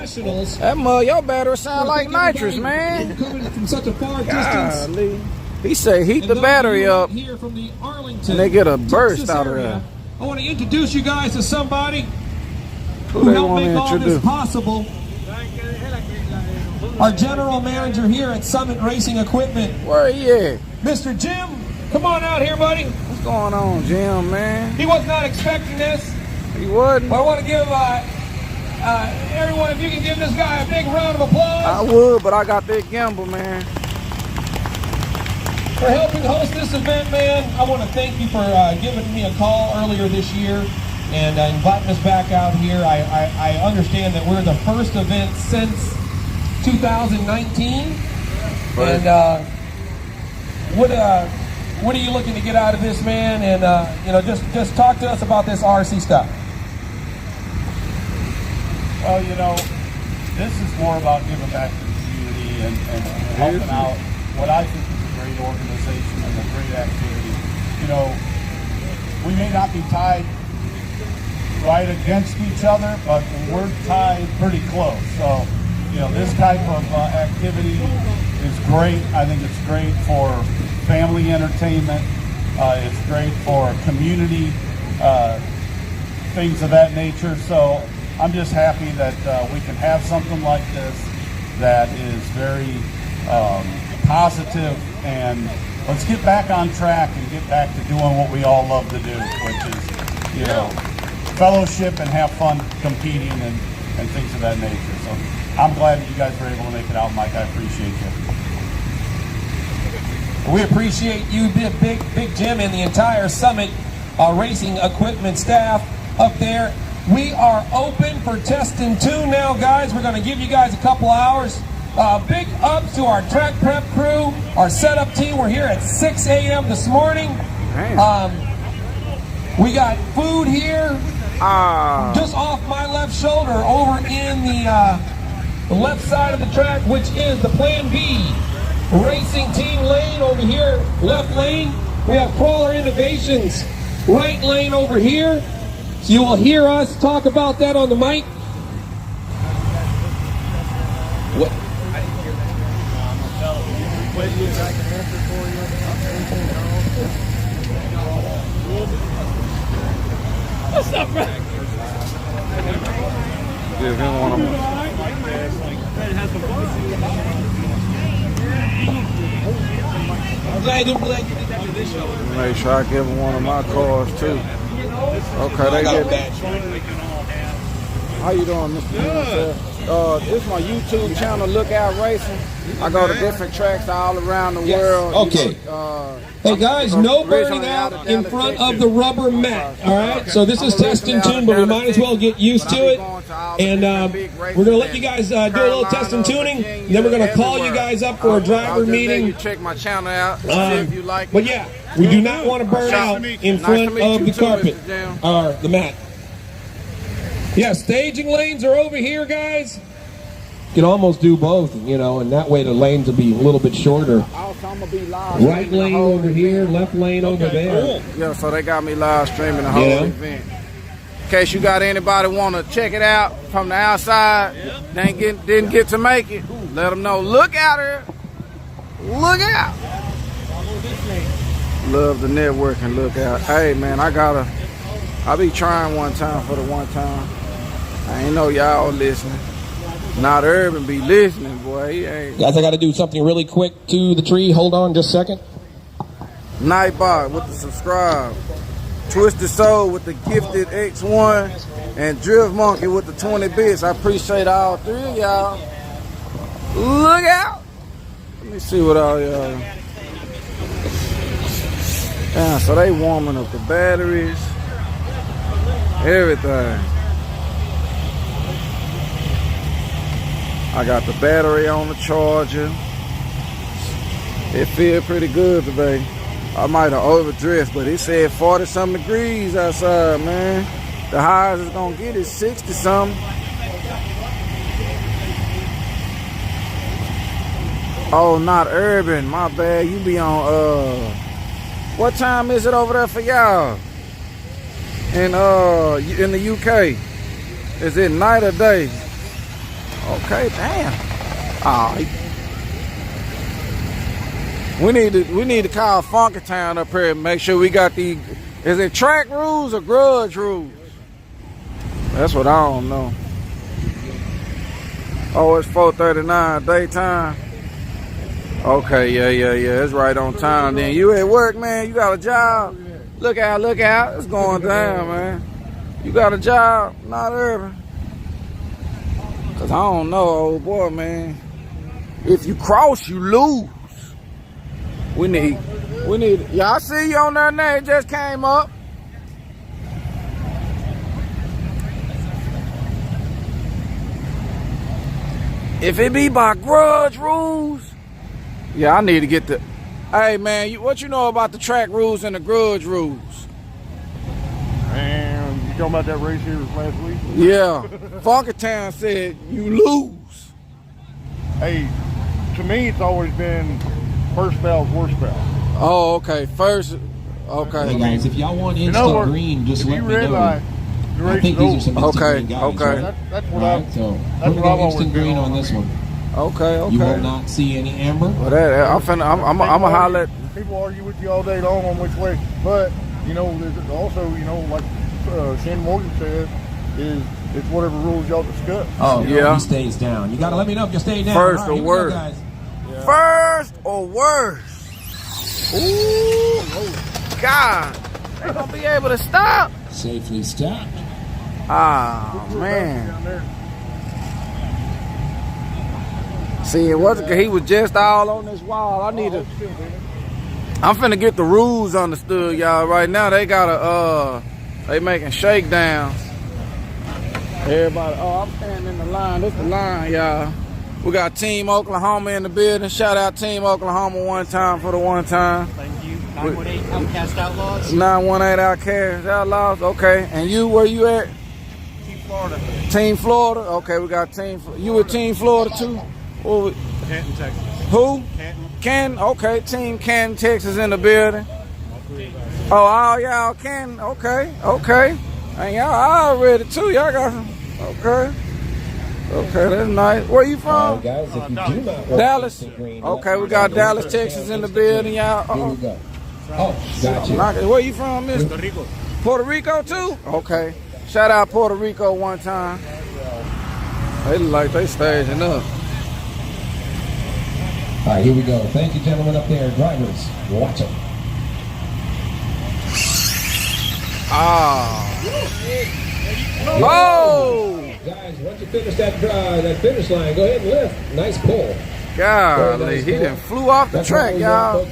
professionals. That mud, your battery sound like nitrous, man. Coming from such a far distance. Golly. He said heat the battery up, here from the Arlington, and they get a burst Texas out of area. there. I want to introduce you guys to somebody Who who they helped want make to all this introduce? possible. Our general manager here at Summit Racing Equipment, Where he at? Mr. Jim. Come on out here, buddy. What's going on, Jim, man? He was not expecting this. He wasn't? But I want to give everyone, if you can give this guy a big round of applause. I would, but I got that gimbal, man. For helping host this event, man. I want to thank you for giving me a call earlier this year and inviting us back out here. I understand that we're the first event since 2019. Right. And what are you looking to get out of this, man? And you know, just talk to us about this RC stuff. Well, you know, this is more about giving back to the community and helping out what I think is a great organization and a great activity. You know, we may not be tied right against each other, but we're tied pretty close. So, you know, this type of activity is great. I think it's great for family entertainment. It's great for community things of that nature. So I'm just happy that we can have something like this that is very positive, and let's get back on track and get back to doing what we all love to do, which is, you know, fellowship and have fun competing and things of that nature. So I'm glad that you guys were able to make it out, Mike. I appreciate you. We appreciate you, Big Jim, and the entire Summit Racing Equipment staff up there. We are open for test and tune now, guys. We're going to give you guys a couple hours. Big ups to our track prep crew, our setup team. We're here at 6 a.m. this morning. We got food here just off my left shoulder over in the left side of the track, which is the Plan B Racing Team lane over here, left lane. We have Crawler Innovations right lane over here. So you will hear us talk about that on the mic. What? What's up, bro? Give him one of them. I'm glad you did that to this show. Make sure I give him one of my cars too. Okay, they get that. How you doing, Mr. Good. This is my YouTube channel, Lookout Racing. I go to different tracks all around the world. Okay. Hey guys, no burning out in front of the rubber mat. All right. So this is test and tune, but we might as well get used to it. And we're gonna let you guys do a little test and tuning. Then we're gonna call you guys up for a driver meeting. You check my channel out. See if you like it. But yeah, we do not want to burn out in front of the carpet or the mat. Yeah, staging lanes are over here, guys. You can almost do both, you know, and that way the lanes will be a little bit shorter. Right lane over here, left lane over there. Yeah, so they got me live streaming the whole event. In case you got anybody want to check it out from the outside, didn't get to make it, let them know. Look out here. Look out. Love the networking. Look out. Hey, man, I'll be trying one time for the one time. I ain't know y'all listening. Not Urban be listening, boy. He ain't. Guys, I got to do something really quick to the tree. Hold on just a second. Nightbot with the subscribe. Twisted Soul with the gifted X1. And Drift Monkey with the 20 bits. I appreciate all three of y'all. Look out. Let me see what all y'all. Yeah, so they warming up the batteries. Everything. I got the battery on the charger. It feels pretty good today. I might have overdressed, but it said 40-something degrees outside, man. The highest it's gonna get is 60-something. Oh, not Urban, my bad. You be on, what time is it over there for y'all? In the UK? Is it night or day? Okay, damn. Oh, we need to call Funky Town up here and make sure we got the. Is it track rules or grudge rules? That's what I don't know. Oh, it's 4:39 daytime. Okay, yeah. It's right on time. Then you at work, man. You got a job. Look out. It's going down, man. You got a job? Not ever. Cause I don't know, old boy, man. If you cross, you lose. We need. Yeah, I see you on there now. It just came up. If it be by grudge rules, yeah, I need to get the. Hey, man, what you know about the track rules and the grudge rules? Man, you talking about that race here last week? Yeah, Funky Town said you lose. Hey, to me, it's always been first foul's worst foul. Oh, okay. First, okay. Hey guys, if y'all want In instant other words, green, just if let you me red know. light, the I race think is these are some over. instant Okay, green guys, okay. right? That's what Right, I've. so That's we're what gonna I've go always instant been green on on. this one. Okay. You will not see any amber. Well, I'm a holler. People argue with you all day long on which way, but you know, there's also, you know, like Shannon Morgan said, is it's whatever rules y'all discuss. Oh, Yeah. he stays down. You gotta let me know if you stay down. First All or here we go, worst. guys. First or worse? Ooh, God. They gonna be able to stop? Safely stopped. Ah, man. Down there. See, it wasn't, he was just all on this wall. I'm finna get the rules understood, y'all. Right now, they got they making shakedowns. Everybody, I'm standing in the line. This the line, y'all. We got Team Oklahoma in the building. Shout out Team Oklahoma one time for the one time. Thank you. 918 Outcast Outlaws. 918 Outcast Outlaws. Okay, and you, where you at? Team Florida. Team Florida. Okay, we got you with Team Florida too? Canton, Texas. Who? Canton. Canton. Okay, Team Canton, Texas in the building. Oh, all y'all Canton. Okay. And y'all already too. Y'all got some. Okay, that's nice. Where you from? Guys, if you do not want Dallas. instant green, Okay, we got Dallas, Texas in the building, y'all. Here we go. Oh, gotcha. Where you from, Mister? Puerto Rico. Puerto Rico too? Okay. Shout out Puerto Rico one time. They look like they staging up. All right, here we go. Thank you, gentlemen up there, drivers. Watch them. Ah. Oh! Guys, once you finish that finish line, go ahead and lift. Nice pull. Golly, he done flew off the track, y'all.